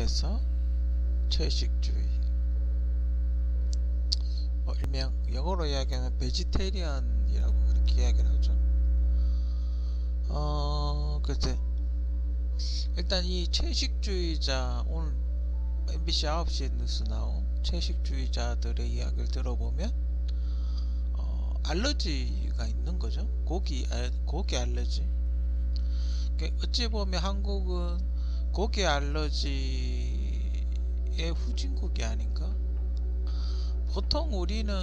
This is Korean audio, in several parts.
군대에서 채식주의, 일명 영어로 이야기하면 베지테리안이라고 그렇게 이야기를 하죠. 글쎄, 일단 이 채식주의자, 오늘 MBC 9시에 뉴스 나온 채식주의자들의 이야기를 들어보면 알러지가 있는 거죠. 고기 알러지. 어찌 보면 한국은 고기 알러지의 후진국이 아닌가. 보통 우리는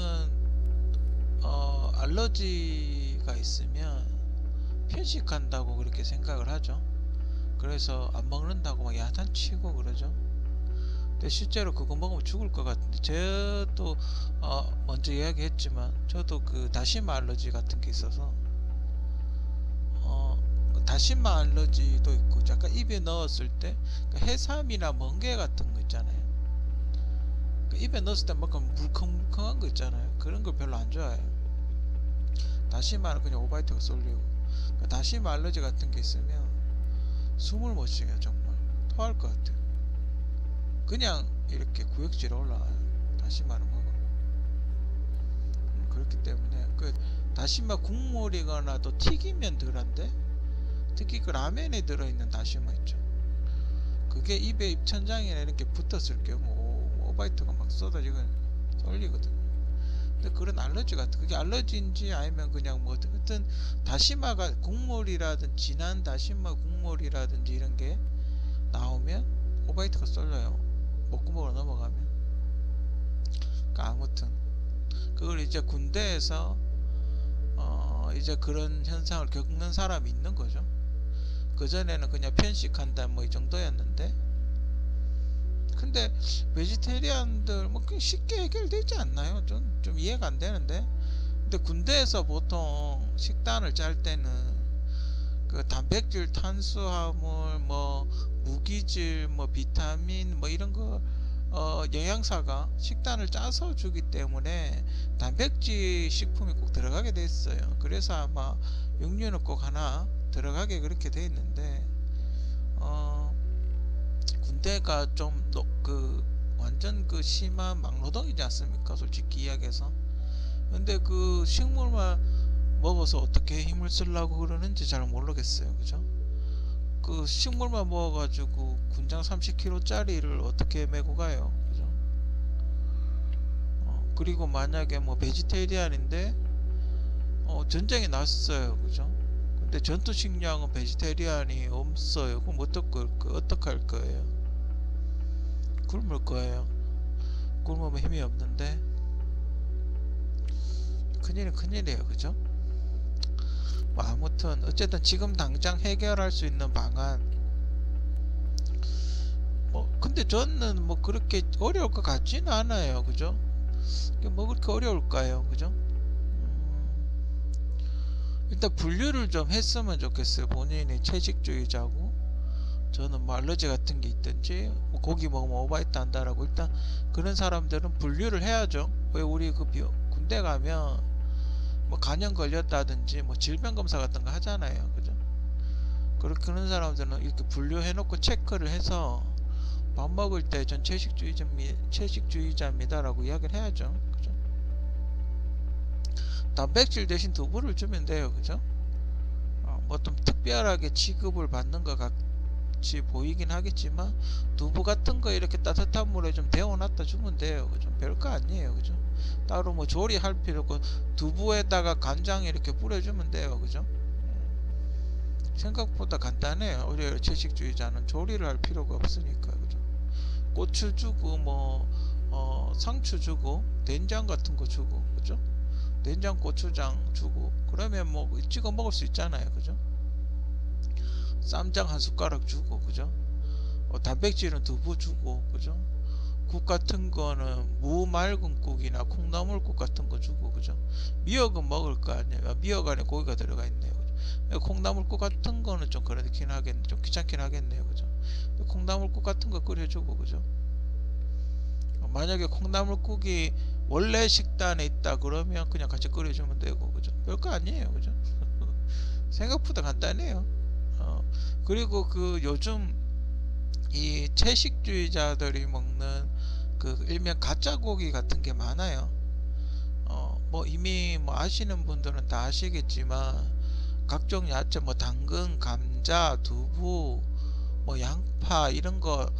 알러지가 있으면 편식한다고 그렇게 생각을 하죠. 그래서 안 먹는다고 막 야단치고 그러죠. 근데 실제로 그거 먹으면 죽을 것 같은데, 저도 먼저 이야기했지만 저도 그 다시마 알러지 같은 게 있어서 다시마 알러지도 있고, 약간 입에 넣었을 때 해삼이나 멍게 같은 거 있잖아요. 입에 넣었을 때 막 물컹물컹한 거 있잖아요. 그런 걸 별로 안 좋아해요. 다시마는 그냥 오바이트가 쏠리고, 다시마 알러지 같은 게 있으면 숨을 못 쉬어요. 정말 토할 것 같아요. 그냥 이렇게 구역질에 올라와요. 다시마를 먹으면. 그렇기 때문에 그 다시마 국물이거나 또 튀기면 덜한데, 특히 그 라면에 들어있는 다시마 있죠. 그게 입에 입천장이나 이렇게 붙었을 경우 오바이트가 막 쏟아지고 쏠리거든요. 근데 그런 알러지 같은, 그게 알러지인지 아니면 그냥 뭐 어떤 다시마가 국물이라든지 진한 다시마 국물이라든지 이런 게 나오면 오바이트가 쏠려요. 목구멍으로 넘어가면. 그러니까 아무튼 그걸 이제 군대에서 이제 그런 현상을 겪는 사람이 있는 거죠. 그전에는 그냥 편식한다 뭐 이 정도였는데, 근데 베지테리안들 뭐 쉽게 해결되지 않나요? 좀 이해가 안 되는데. 근데 군대에서 보통 식단을 짤 때는 그 단백질, 탄수화물, 뭐 무기질, 뭐 비타민, 뭐 이런 거 영양사가 식단을 짜서 주기 때문에 단백질 식품이 꼭 들어가게 돼 있어요. 그래서 아마 육류는 꼭 하나 들어가게 그렇게 돼 있는데, 군대가 좀 완전 그 심한 막노동이지 않습니까? 솔직히 이야기해서. 근데 그 식물만 먹어서 어떻게 힘을 쓰려고 그러는지 잘 모르겠어요. 그죠? 그 식물만 먹어가지고 군장 30kg 짜리를 어떻게 메고 가요? 그죠? 그리고 만약에 뭐 베지테리안인데 전쟁이 났어요. 그죠? 근데 전투 식량은 베지테리안이 없어요. 그럼 어떡할 거예요? 굶을 거예요. 굶으면 힘이 없는데 큰일은 큰일이에요. 그죠? 뭐 아무튼 어쨌든 지금 당장 해결할 수 있는 방안, 근데 저는 뭐 그렇게 어려울 것 같지는 않아요. 그죠? 뭐 그렇게 어려울까요? 그죠? 일단 분류를 좀 했으면 좋겠어요. 본인이 채식주의자고, 저는 뭐 알러지 같은 게 있든지 뭐 고기 먹으면 오바이트 한다라고, 일단 그런 사람들은 분류를 해야죠. 왜 우리 그 군대 가면 뭐 간염 걸렸다든지 뭐 질병 검사 같은 거 하잖아요. 그죠? 그런 사람들은 이렇게 분류해 놓고 체크를 해서 밥 먹을 때 전 채식주의자입니다 라고 이야기를 해야죠. 그죠? 단백질 대신 두부를 주면 돼요. 그죠? 뭐 좀 특별하게 취급을 받는 것 같이 보이긴 하겠지만, 두부 같은 거 이렇게 따뜻한 물에 좀 데워놨다 주면 돼요. 그죠? 별거 아니에요. 그죠? 따로 뭐 조리할 필요 없고 두부에다가 간장 이렇게 뿌려주면 돼요. 그죠? 생각보다 간단해요. 우리 채식주의자는 조리를 할 필요가 없으니까. 그죠? 고추 주고 뭐 상추 주고 된장 같은 거 주고, 그죠? 된장 고추장 주고 그러면 뭐 찍어 먹을 수 있잖아요. 그죠? 쌈장 한 숟가락 주고, 그죠? 단백질은 두부 주고, 그죠? 국 같은 거는 무 맑은 국이나 콩나물국 같은 거 주고, 그죠? 미역은 먹을 거 아니에요. 미역 안에 고기가 들어가 있네요. 그죠? 콩나물국 같은 거는 좀 그렇긴 하겠네, 좀 귀찮긴 하겠네요. 그죠? 콩나물국 같은 거 끓여주고, 그죠? 만약에 콩나물국이 원래 식단에 있다 그러면 그냥 같이 끓여주면 되고, 그죠? 별거 아니에요. 그죠? 생각보다 간단해요. 그리고 그 요즘 이 채식주의자들이 먹는 그 일명 가짜 고기 같은 게 많아요. 뭐 이미 뭐 아시는 분들은 다 아시겠지만 각종 야채 뭐 당근, 감자, 두부, 뭐 양파 이런 거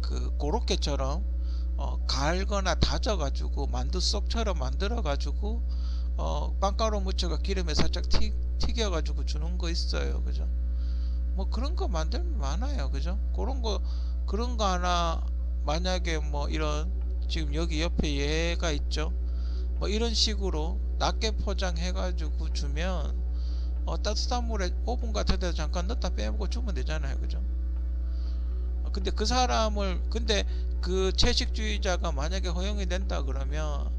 그 고로케처럼 갈거나 다져 가지고 만두 속처럼 만들어 가지고 빵가루 묻혀가 기름에 살짝 튀겨 가지고 주는 거 있어요. 그죠? 뭐 그런 거 만들면 많아요. 그죠? 그런 거 하나 만약에 뭐 이런 지금 여기 옆에 얘가 있죠. 뭐 이런 식으로 낮게 포장해 가지고 주면 따뜻한 물에 오븐 같은 데서 잠깐 넣다 빼먹고 주면 되잖아요. 그죠? 근데 근데 그 채식주의자가 만약에 허용이 된다 그러면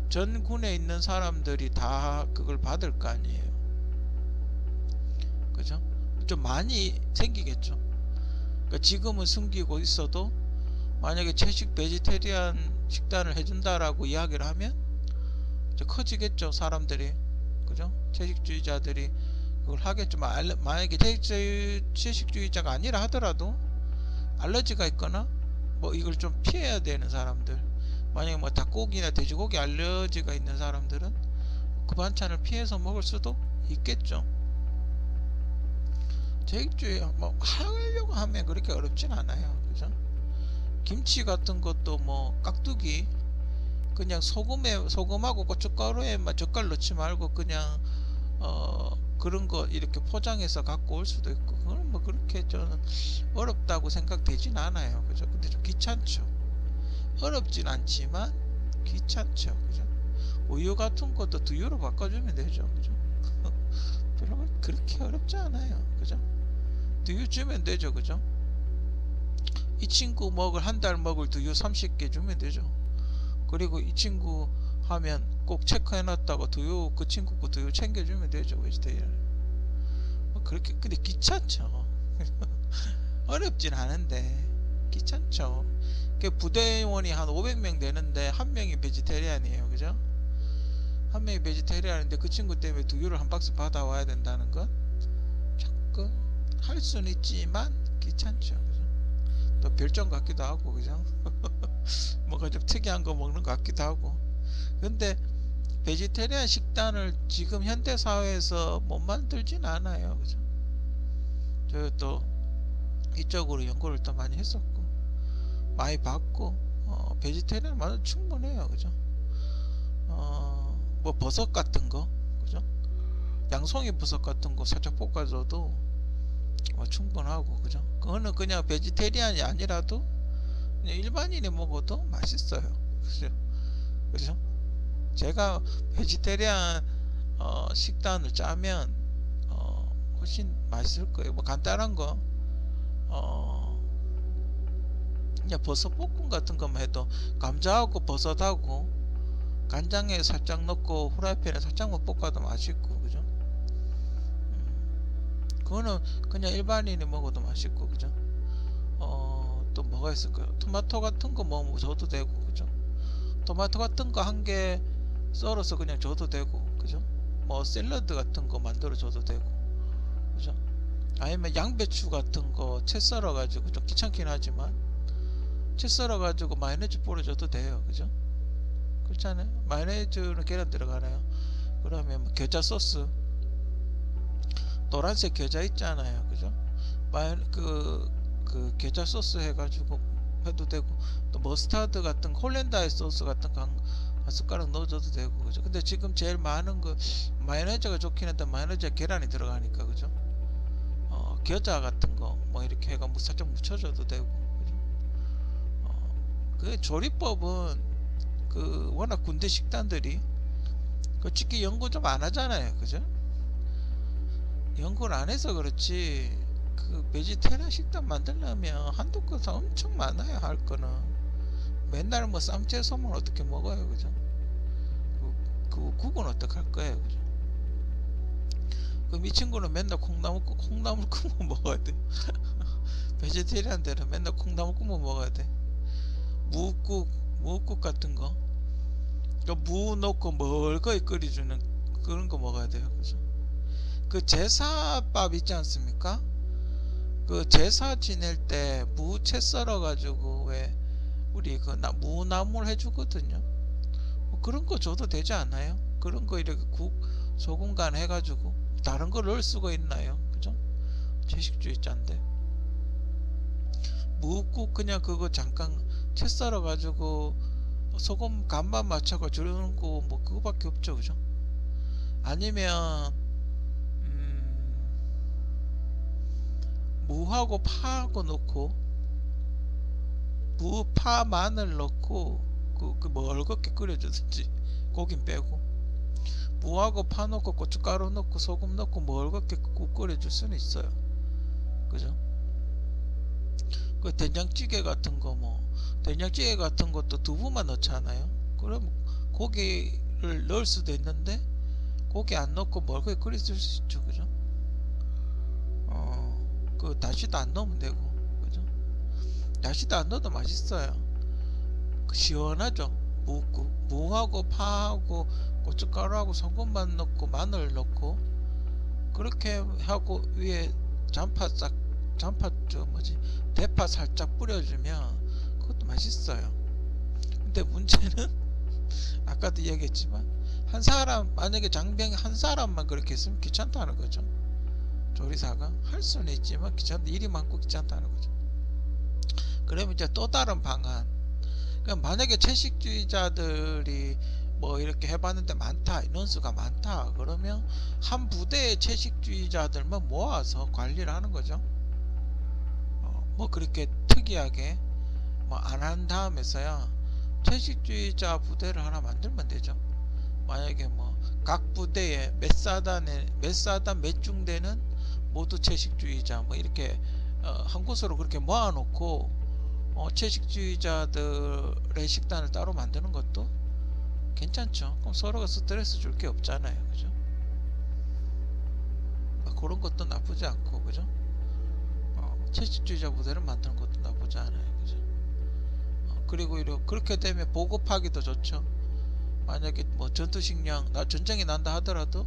전 군에 있는 사람들이 다 그걸 받을 거 아니에요. 그죠? 좀 많이 생기겠죠. 그러니까 지금은 숨기고 있어도 만약에 채식 베지테리안 식단을 해준다라고 이야기를 하면 이제 커지겠죠. 사람들이. 그죠? 채식주의자들이 그걸 하겠죠. 만약에 채식주의자가 아니라 하더라도 알러지가 있거나 뭐 이걸 좀 피해야 되는 사람들, 만약에 뭐 닭고기나 돼지고기 알러지가 있는 사람들은 그 반찬을 피해서 먹을 수도 있겠죠. 채식주의 뭐 하려고 하면 그렇게 어렵진 않아요. 그죠? 김치 같은 것도 뭐 깍두기 그냥 소금하고 고춧가루에만 젓갈 넣지 말고 그냥 그런 거 이렇게 포장해서 갖고 올 수도 있고, 그건 뭐 그렇게 저는 어렵다고 생각되진 않아요. 그죠? 근데 좀 귀찮죠. 어렵진 않지만 귀찮죠. 그죠? 우유 같은 것도 두유로 바꿔주면 되죠. 그죠? 별로 그렇게 어렵지 않아요. 그죠? 두유 주면 되죠. 그죠? 이 친구 한 달 먹을 두유 30개 주면 되죠. 그리고 이 친구 하면 꼭 체크해놨다가 그 친구 거 두유 챙겨주면 되죠. 베지테리안. 그렇게 근데 귀찮죠. 어렵진 않은데 귀찮죠. 부대원이 한 500명 되는데 한 명이 베지테리안이에요. 그죠? 한 명이 베지테리안인데 그 친구 때문에 두유를 한 박스 받아와야 된다는 건 조금 할 수는 있지만 귀찮죠. 그죠? 또 별점 같기도 하고. 그죠? 뭔가 좀 특이한 거 먹는 것 같기도 하고. 근데 베지테리안 식단을 지금 현대사회에서 못 만들진 않아요. 그죠? 저 또 이쪽으로 연구를 또 많이 했었고 많이 봤고 베지테리안 만들 충분해요. 그죠? 뭐 버섯 같은 거, 그죠? 양송이 버섯 같은 거 살짝 볶아줘도 충분하고. 그죠? 그거는 그냥 베지테리안이 아니라도 그냥 일반인이 먹어도 맛있어요. 그죠? 그죠? 제가 베지테리안 식단을 짜면 훨씬 맛있을 거예요. 뭐 간단한 거 그냥 버섯 볶음 같은 것만 해도 감자하고 버섯하고 간장에 살짝 넣고 후라이팬에 살짝만 볶아도 맛있고. 그죠? 그거는 그냥 일반인이 먹어도 맛있고. 그죠? 또 뭐가 있을까요? 토마토 같은 거 뭐 줘도 되고. 그죠? 토마토 같은 거 한 개 썰어서 그냥 줘도 되고. 그죠? 뭐 샐러드 같은 거 만들어 줘도 되고. 그죠? 아니면 양배추 같은 거 채 썰어 가지고, 좀 귀찮긴 하지만 채 썰어 가지고 마요네즈 뿌려줘도 돼요. 그죠? 그렇잖아요. 마요네즈는 계란 들어가나요? 그러면 뭐 겨자 소스, 노란색 겨자 있잖아요. 그죠? 그 겨자 소스 해가지고 해도 되고, 또 머스타드 같은 홀랜다이 소스 같은 거 한 숟가락 넣어줘도 되고. 그죠? 근데 지금 제일 많은 거 마요네즈가 좋긴 한데 마요네즈에 계란이 들어가니까. 그죠? 겨자 같은 거 뭐 이렇게 해가 뭐 살짝 묻혀줘도 되고. 그죠? 그 조리법은 그 워낙 군대 식단들이 그 특히 연구 좀 안 하잖아요. 그죠? 연구를 안 해서 그렇지 그 베지테리안 식단 만들려면 한도 끝 엄청 많아요. 할 거는 맨날 뭐 쌈채소만 어떻게 먹어요. 그죠? 그 국은 어떻게 할 거예요. 그죠? 그럼 이 친구는 맨날 콩나물 국만 먹어야 돼. 베지테리안들은 맨날 콩나물 국만 먹어야 돼. 무국 같은 거, 무 넣고 멀거이 끓여주는 그런 거 먹어야 돼요. 그죠? 그 제사밥 있지 않습니까? 그 제사 지낼 때 무채 썰어 가지고 왜 우리 그 무나물 해주거든요. 뭐 그런 거 줘도 되지 않아요? 그런 거 이렇게 국 소금 간 해가지고 다른 거 넣을 수가 있나요? 그죠? 채식주의자인데 무국 그냥 그거 잠깐 채 썰어 가지고 소금 간만 맞춰가 주는 거 뭐 그거밖에 없죠. 그죠? 아니면 무하고 파하고 넣고 무, 파, 마늘 넣고 그 멀겋게 끓여주든지 고긴 빼고 무하고 파 넣고 고춧가루 넣고 소금 넣고 멀겋게 국 끓여줄 수는 있어요. 그죠? 그 된장찌개 같은 거 뭐 된장찌개 같은 것도 두부만 넣잖아요. 그럼 고기를 넣을 수도 있는데 고기 안 넣고 멀겋게 끓여줄 수 있죠. 그죠? 그 다시도 안 넣으면 되고, 그죠? 다시도 안 넣어도 맛있어요. 시원하죠. 무하고 파하고 고춧가루하고 소금만 넣고 마늘 넣고 그렇게 하고 위에 대파 살짝 뿌려주면 그것도 맛있어요. 근데 문제는 아까도 얘기했지만 한 사람 만약에 장병 한 사람만 그렇게 했으면 귀찮다는 거죠. 조리사가 할 수는 있지만 귀찮다, 일이 많고 귀찮다는 거죠. 그러면 이제 또 다른 방안, 그러니까 만약에 채식주의자들이 뭐 이렇게 해봤는데 많다, 인원수가 많다 그러면 한 부대의 채식주의자들만 모아서 관리를 하는 거죠. 뭐 그렇게 특이하게 뭐 안 한 다음에서야 채식주의자 부대를 하나 만들면 되죠. 만약에 뭐 각 부대에 몇 사단 몇 중대는 모두 채식주의자 뭐 이렇게 한 곳으로 그렇게 모아놓고 채식주의자들의 식단을 따로 만드는 것도 괜찮죠. 그럼 서로가 스트레스 줄 게 없잖아요. 그죠? 그런 것도 나쁘지 않고, 그죠? 채식주의자 부대를 만드는 것도 나쁘지 않아요. 그죠? 그리고 그렇게 되면 보급하기도 좋죠. 만약에 뭐 전투식량 전쟁이 난다 하더라도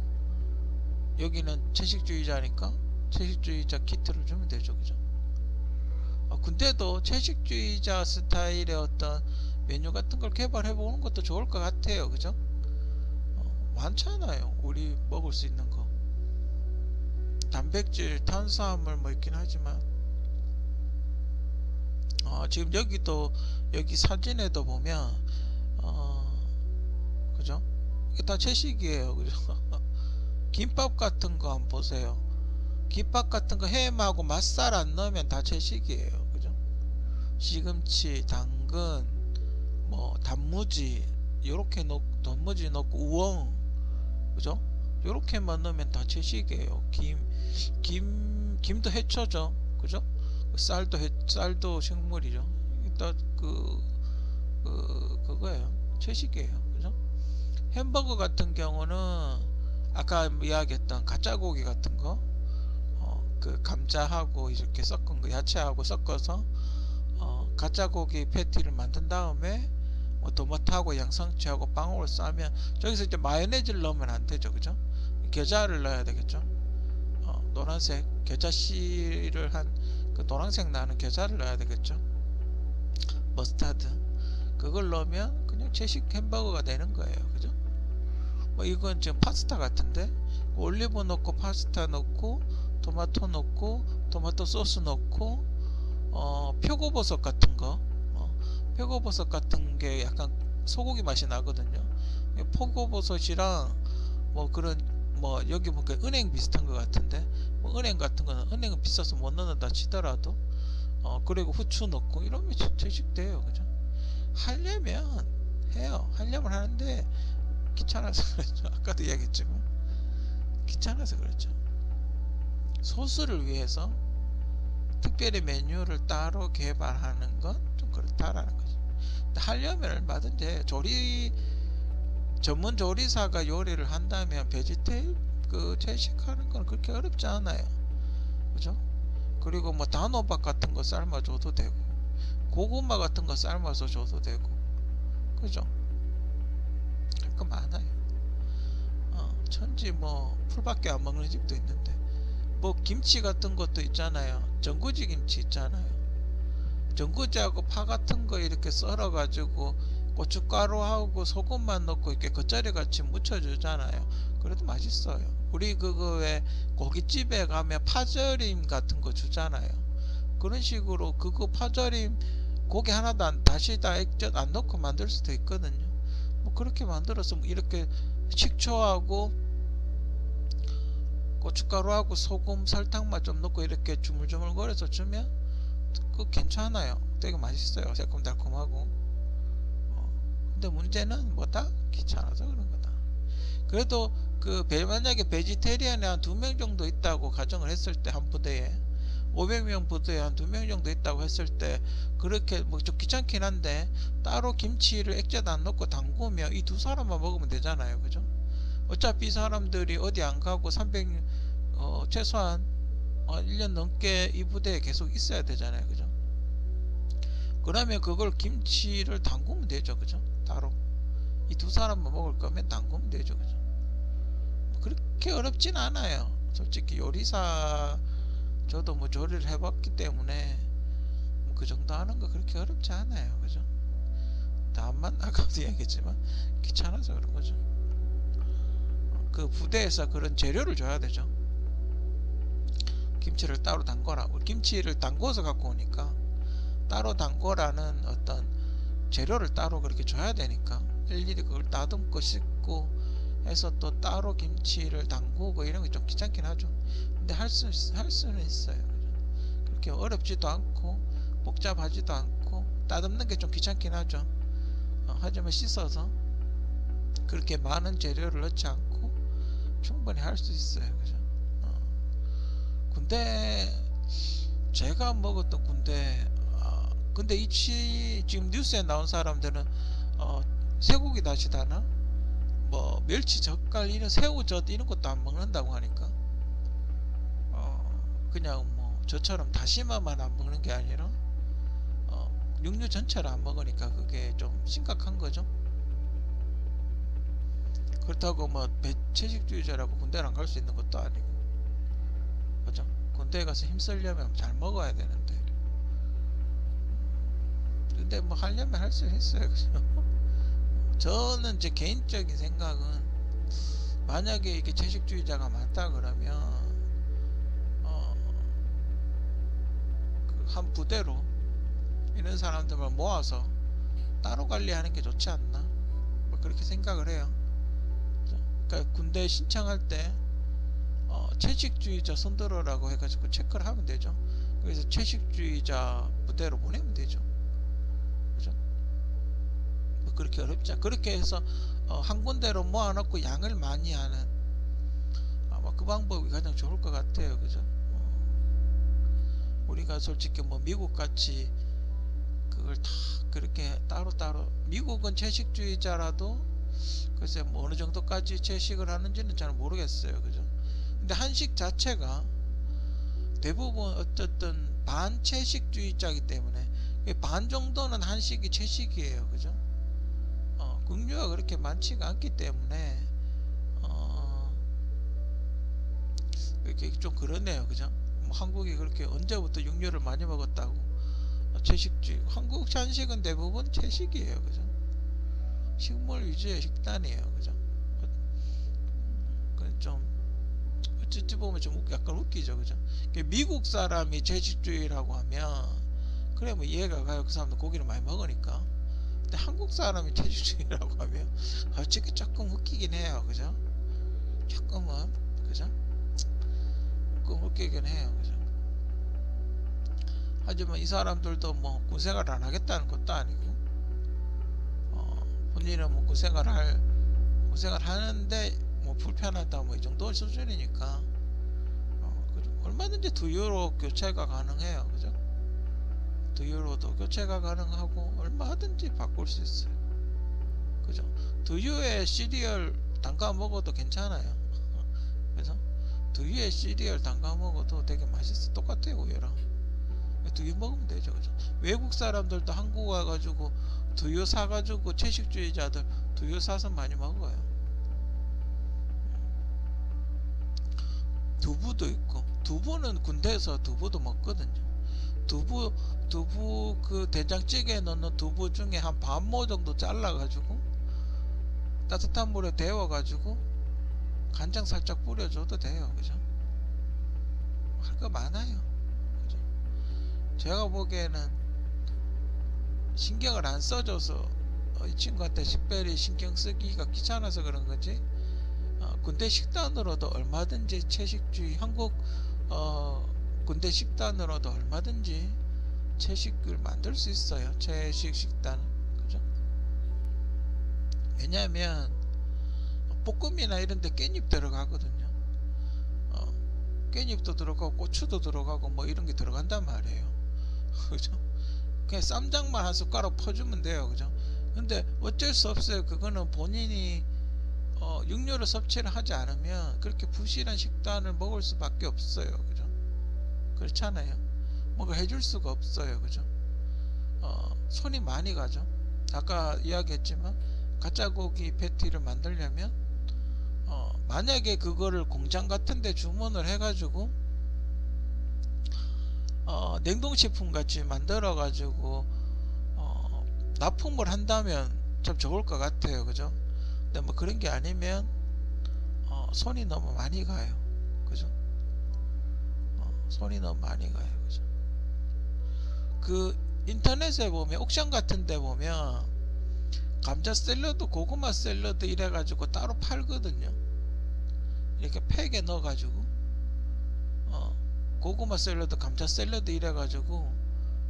여기는 채식주의자니까 채식주의자 키트를 주면 되죠. 그죠? 근데도 채식주의자 스타일의 어떤 메뉴 같은 걸 개발해 보는 것도 좋을 것 같아요. 그죠? 많잖아요. 우리 먹을 수 있는 거. 단백질, 탄수화물 뭐 있긴 하지만 지금 여기 사진에도 보면 그죠? 이게 다 채식이에요. 그죠? 김밥 같은 거 한번 보세요. 김밥 같은 거 햄하고 맛살 안 넣으면 다 채식이에요. 그죠? 시금치, 당근, 뭐 단무지 요렇게 단무지 넣고 우엉, 그죠? 요렇게만 넣으면 다 채식이에요. 김도 해초죠. 그죠? 쌀도 식물이죠. 일단 그거예요. 채식이에요. 그죠? 햄버거 같은 경우는 아까 이야기했던 가짜고기 같은 거, 그 감자하고 이렇게 섞은 거, 야채하고 섞어서 가짜고기 패티를 만든 다음에 토마토하고 양상추하고 빵으로 싸면 저기서 이제 마요네즈를 넣으면 안 되죠. 그죠? 겨자를 넣어야 되겠죠. 노란색 겨자 씨를 한 그 노란색 나는 겨자를 넣어야 되겠죠. 머스타드 그걸 넣으면 그냥 채식 햄버거가 되는 거예요. 그죠? 뭐 이건 지금 파스타 같은데 올리브 넣고 파스타 넣고 토마토 넣고 토마토 소스 넣고 표고버섯 같은 거 표고버섯 같은 게 약간 소고기 맛이 나거든요. 표고버섯이랑 뭐 그런 뭐 여기 보니까 은행 비슷한 것 같은데 뭐 은행 같은 거는 은행은 비싸서 못 넣는다 치더라도 그리고 후추 넣고 이러면 채식돼요. 그죠? 하려면 해요. 하려면 하는데 귀찮아서 그렇죠. 아까도 이야기했지만 귀찮아서 그렇죠. 소스를 위해서 특별히 메뉴를 따로 개발하는 건 좀 그렇다라는 거죠. 하려면 얼마든지 전문 조리사가 요리를 한다면 채식하는 건 그렇게 어렵지 않아요. 그죠? 그리고 뭐 단호박 같은 거 삶아줘도 되고 고구마 같은 거 삶아서 줘도 되고 그죠? 할 거 많아요. 천지 뭐 풀밖에 안 먹는 집도 있는데 뭐 김치 같은 것도 있잖아요. 전구지 김치 있잖아요. 전구지하고 파 같은 거 이렇게 썰어 가지고 고춧가루하고 소금만 넣고 이렇게 겉절이 같이 무쳐주잖아요. 그래도 맛있어요. 우리 그거 왜 고깃집에 가면 파절임 같은 거 주잖아요. 그런 식으로 그거 파절임 고기 하나도 다시다 액젓 안 넣고 만들 수도 있거든요. 뭐 그렇게 만들어서 뭐 이렇게 식초하고 고춧가루하고 소금 설탕만 좀 넣고 이렇게 주물주물거려서 주면 그거 괜찮아요. 되게 맛있어요. 새콤달콤하고. 근데 문제는 뭐다? 귀찮아서 그런 거다. 그래도 그 만약에 베지테리안이 한 2명 정도 있다고 가정을 했을 때 한 부대에 500명 부대에 한 2명 정도 있다고 했을 때 그렇게 뭐 좀 귀찮긴 한데 따로 김치를 액젓 안 넣고 담그면 이 두 사람만 먹으면 되잖아요. 그죠? 어차피 이 사람들이 어디 안 가고 최소한 1년 넘게 이 부대에 계속 있어야 되잖아요. 그죠? 그러면 그걸 김치를 담그면 되죠. 그죠? 따로 이 두 사람만 먹을 거면 담그면 되죠. 그죠? 그렇게 어렵진 않아요. 솔직히 요리사 저도 뭐 조리를 해봤기 때문에 뭐 그 정도 하는 거 그렇게 어렵지 않아요. 그죠? 다만 아까도 얘기했지만 귀찮아서 그런 거죠. 그 부대에서 그런 재료를 줘야 되죠. 김치를 따로 담궈라. 김치를 담궈서 갖고 오니까 따로 담궈라는 어떤 재료를 따로 그렇게 줘야 되니까 일일이 그걸 다듬고 씻고 해서 또 따로 김치를 담그고 이런 게 좀 귀찮긴 하죠. 근데 할 수는 있어요. 그렇게 어렵지도 않고 복잡하지도 않고 다듬는 게 좀 귀찮긴 하죠. 하지만 씻어서 그렇게 많은 재료를 넣지 않고 충분히 할 수 있어요. 그죠? 군대 제가 먹었던 군대 근데 지금 뉴스에 나온 사람들은 쇠고기 다시다나 뭐 멸치 젓갈 이런 새우젓 이런 것도 안 먹는다고 하니까 그냥 뭐 저처럼 다시마만 안 먹는 게 아니라 육류 전체를 안 먹으니까 그게 좀 심각한 거죠. 그렇다고 뭐 채식주의자라고 군대를 안 갈 수 있는 것도 아니고, 그죠? 군대에 가서 힘쓰려면 잘 먹어야 되는데, 근데 뭐 하려면 할 수 있어요. 그죠? 저는 제 개인적인 생각은 만약에 이게 채식주의자가 많다 그러면 그 한 부대로 이런 사람들만 모아서 따로 관리하는 게 좋지 않나, 뭐 그렇게 생각을 해요. 그러니까 군대 신청할 때 채식주의자 손들어라고 해가지고 체크를 하면 되죠. 그래서 채식주의자 부대로 보내면 되죠. 그죠? 뭐 그렇게 어렵지 않아. 그렇게 해서 한 군데로 모아놓고 양을 많이 하는 아마 그 방법이 가장 좋을 것 같아요. 그죠? 우리가 솔직히 뭐 미국 같이 그걸 다 그렇게 따로따로, 미국은 채식주의자라도 글쎄 뭐 어느 정도까지 채식을 하는지는 잘 모르겠어요. 그죠? 근데 한식 자체가 대부분 어쨌든 반채식주의자이기 때문에 반 정도는 한식이 채식이에요. 그죠? 육류가 그렇게 많지가 않기 때문에 이렇게 좀 그러네요. 그죠? 뭐 한국이 그렇게 언제부터 육류를 많이 먹었다고 채식주의, 한국 한식은 대부분 채식이에요. 그죠? 식물 위주의 식단이에요. 그죠? 좀 어찌 보면 좀 약간 웃기죠. 그죠? 미국 사람이 채식주의라고 하면 그래 뭐 이해가 가요. 그 사람도 고기를 많이 먹으니까. 근데 한국 사람이 채식주의라고 하면 솔직히 조금 웃기긴 해요. 그죠? 조금은, 그죠? 조금 웃기긴 해요. 그죠? 하지만 이 사람들도 뭐 군생활을 안 하겠다는 것도 아니고 본인은 뭐 군생활 하는데 뭐 불편하다 뭐 이 정도 수준이니까 얼마든지 두유로 교체가 가능해요. 그죠? 두유로도 교체가 가능하고 얼마든지 바꿀 수 있어요. 그죠? 두유에 시리얼 담가 먹어도 괜찮아요. 그래서 두유에 시리얼 담가 먹어도 되게 맛있어. 똑같아요. 우유랑 두유 먹으면 되죠. 그죠? 외국 사람들도 한국 와가지고 두유 사가지고 채식주의자들 두유 사서 많이 먹어요. 두부도 있고, 두부는 군대에서 두부도 먹거든요. 두부 그 된장찌개에 넣는 두부 중에 한 반모 정도 잘라가지고 따뜻한 물에 데워가지고 간장 살짝 뿌려줘도 돼요. 그죠? 할 거 많아요. 그죠? 제가 보기에는 신경을 안 써줘서 이 친구한테 식별이 신경 쓰기가 귀찮아서 그런 거지. 군대 식단으로도 얼마든지 채식주의 한국 군대 식단으로도 얼마든지 채식을 만들 수 있어요. 채식 식단. 그죠? 왜냐하면 볶음이나 이런 데 깻잎 들어가거든요. 깻잎도 들어가고 고추도 들어가고 뭐 이런 게 들어간단 말이에요. 그죠? 그냥 쌈장만 한 숟가락 퍼주면 돼요. 그죠? 근데 어쩔 수 없어요. 그거는 본인이 육류를 섭취를 하지 않으면 그렇게 부실한 식단을 먹을 수밖에 없어요. 그죠? 그렇잖아요. 뭔가 해줄 수가 없어요. 그죠? 손이 많이 가죠. 아까 이야기했지만 가짜고기 패티를 만들려면 만약에 그거를 공장 같은데 주문을 해가지고 냉동식품 같이 만들어 가지고 납품을 한다면 참 좋을 것 같아요. 그죠? 근데 뭐 그런 게 아니면 손이 너무 많이 가요. 그죠? 손이 너무 많이 가요. 그죠? 그 인터넷에 보면 옥션 같은 데 보면 감자 샐러드, 고구마 샐러드 이래 가지고 따로 팔거든요. 이렇게 팩에 넣어 가지고 고구마 샐러드, 감자 샐러드 이래 가지고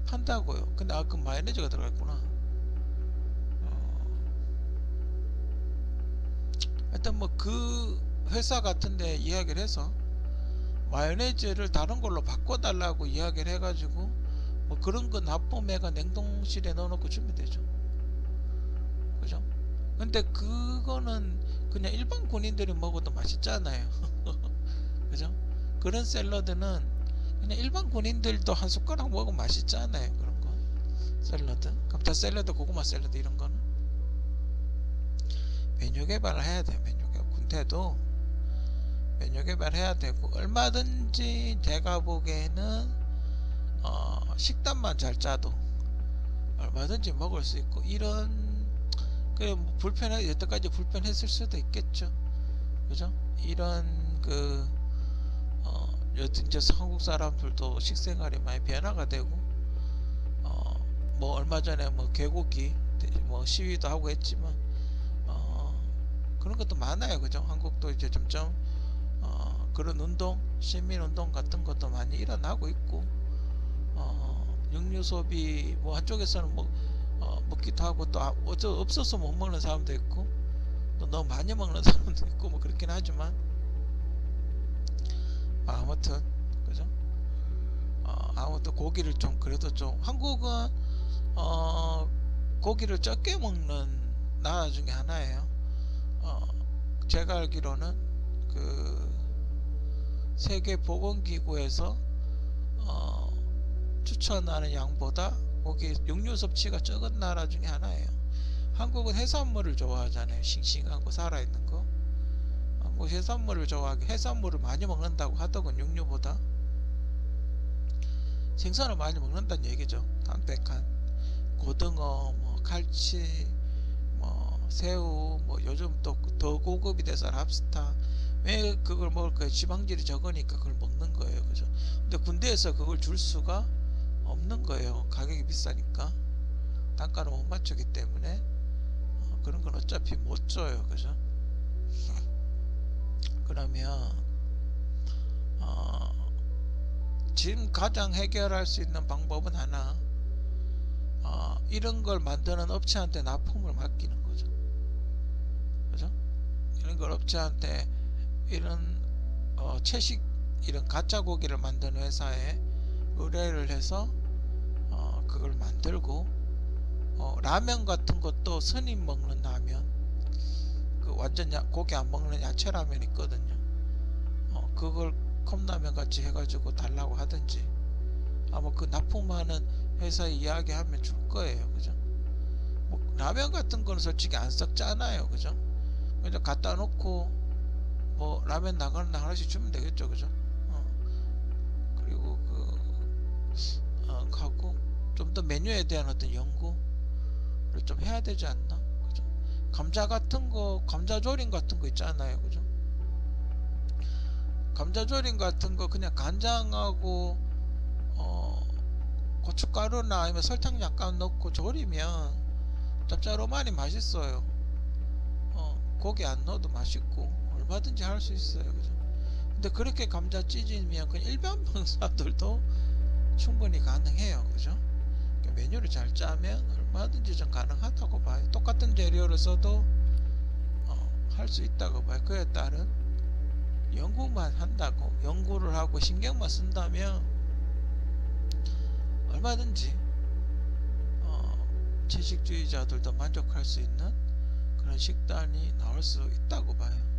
판다고요. 근데 그 마요네즈가 들어갔구나. 하여튼 뭐 그 회사 같은데 이야기를 해서 마요네즈를 다른 걸로 바꿔달라고 이야기를 해가지고 뭐 그런 거 납품해가 냉동실에 넣어놓고 주면 되죠. 그죠? 근데 그거는 그냥 일반 군인들이 먹어도 맛있잖아요. 그죠? 그런 샐러드는 그냥 일반 군인들도 한 숟가락 먹으면 맛있잖아요. 그런 거 샐러드, 감자 샐러드, 고구마 샐러드 이런 거는 메뉴 개발을 해야 돼요. 메뉴 개발. 군대도 메뉴 개발해야 되고 얼마든지 제가 보기에는 식단만 잘 짜도 얼마든지 먹을 수 있고 이런 그 뭐 여태까지 불편했을 수도 있겠죠. 그죠? 이런 그 이제 한국 사람들도 식생활이 많이 변화가 되고 뭐 얼마 전에 뭐 개고기 뭐 시위도 하고 했지만 그런 것도 많아요. 그죠? 한국도 이제 점점 그런 운동, 시민운동 같은 것도 많이 일어나고 있고 육류 소비 뭐 한쪽에서는 뭐 먹기도 하고 또 없어서 못 먹는 사람도 있고 또 너무 많이 먹는 사람도 있고 뭐 그렇긴 하지만 아무튼 그죠? 아무튼 고기를 좀 그래도 좀 한국은 고기를 적게 먹는 나라 중에 하나예요. 제가 알기로는 그 세계보건기구에서 추천하는 양보다 고기 육류 섭취가 적은 나라 중에 하나예요. 한국은 해산물을 좋아하잖아요. 싱싱한 거, 살아있는 거. 뭐 해산물을 좋아하게 해산물을 많이 먹는다고 하더군. 육류보다 생선을 많이 먹는다는 얘기죠. 담백한 고등어, 뭐 갈치, 뭐 새우, 뭐 요즘 또 더 고급이 돼서 랍스타. 왜 그걸 먹을 거예요? 지방질이 적으니까 그걸 먹는 거예요. 그죠? 근데 군대에서 그걸 줄 수가 없는 거예요. 가격이 비싸니까 단가를 못 맞추기 때문에 그런 건 어차피 못 줘요. 그죠? 그러면 지금 가장 해결할 수 있는 방법은 하나, 이런 걸 만드는 업체한테 납품을 맡기는 거죠. 그죠? 이런 걸 업체한테 이런 채식 이런 가짜 고기를 만드는 회사에 의뢰를 해서 그걸 만들고 라면 같은 것도 스님 먹는 라면, 그 완전 고기 안 먹는 야채 라면 있거든요. 그걸 컵라면 같이 해가지고 달라고 하든지 아마 그 납품하는 회사에 이야기하면 줄 거예요. 그죠? 뭐 라면 같은 거는 솔직히 안 썩잖아요. 그죠? 그냥 갖다 놓고 뭐 라면 나가는 하나씩 주면 되겠죠. 그죠? 하고 좀 더 메뉴에 대한 어떤 연구를 좀 해야 되지 않나? 그죠? 감자 같은 거, 감자조림 같은 거 있잖아요, 그죠? 감자조림 같은 거 그냥 간장하고 고춧가루나 아니면 설탕 약간 넣고 조리면 짭짤하니 맛있어요. 고기 안 넣어도 맛있고 얼마든지 할 수 있어요, 그죠? 근데 그렇게 감자 찢으면 그냥 일반 병사들도 충분히 가능해요, 그죠? 메뉴를 잘 짜면 얼마든지 좀 가능하다고 봐요. 똑같은 재료를 써도 할 수 있다고 봐요. 그에 따른 연구만 한다고, 연구를 하고 신경만 쓴다면 얼마든지 채식주의자들도 만족할 수 있는 그런 식단이 나올 수 있다고 봐요.